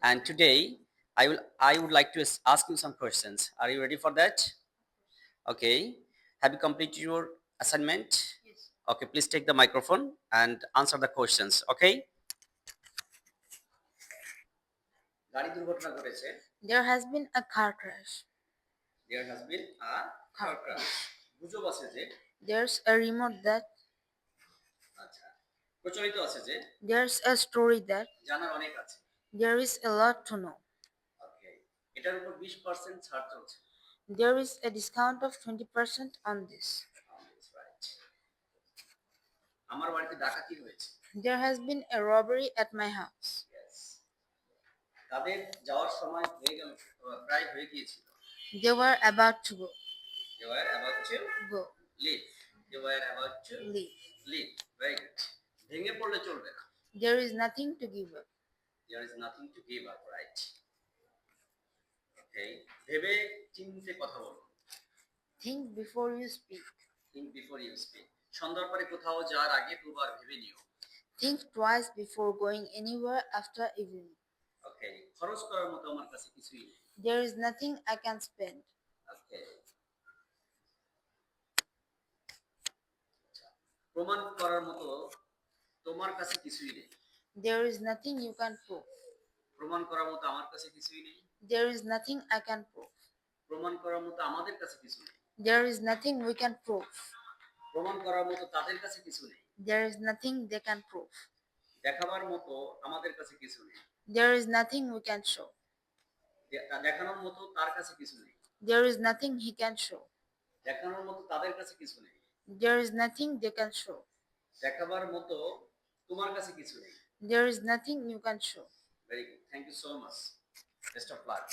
And today I would like to ask you some questions. Are you ready for that? Okay. Have you completed your assignment? Yes. Okay, please take the microphone and answer the questions. Okay? গাড়ি দুর্ঘটনা ঘটেছে। There has been a car crash. There has been a car crash. গুজব আছে যে There's a rumor that. আচ্ছা প্রচলিত আছে যে There's a story that. জানার অনেক আছে। There is a lot to know. ওকে এটার উপর 20% ছাড় চলছে। There is a discount of 20% on this. Right. আমার বাড়িতে ডাকাতি হয়েছে। There has been a robbery at my house. Yes. তাদের যাওয়ার সময় হয়ে গেল, প্রায় হয়ে গিয়েছিল। They were about to go. They were about to Go. leave. They were about to Leave. leave. Very good. ভেঙে পড়লে চলবে না। There is nothing to give up. There is nothing to give up, right? Okay. ভেবে চিন্তে কথা বলুন। Think before you speak. Think before you speak. সন্ধ্যার পরে কোথাও যাওয়ার আগে দুবার ভেবে নিও। Think twice before going anywhere after evening. Okay. খরচ করার মতো আমার কাছে কিছুই নেই। There is nothing I can spend. Okay. প্রমাণ করার মতো তোমার কাছে কিছুই নেই। There is nothing you can prove. প্রমাণ করার মতো আমার কাছে কিছুই নেই। There is nothing I can prove. প্রমাণ করার মতো আমাদের কাছে কিছু নেই। There is nothing we can prove. প্রমাণ করার মতো তাদের কাছে কিছু নেই। There is nothing they can prove. দেখাবার মতো আমাদের কাছে কিছু নেই। There is nothing we can show. দেখানোর মতো তার কাছে কিছু নেই। There is nothing he can show. দেখানোর মতো তাদের কাছে কিছু নেই। There is nothing they can show. দেখাবার মতো তোমার কাছে কিছু নেই। There is nothing you can show. Very good. Thank you so much. Best of luck.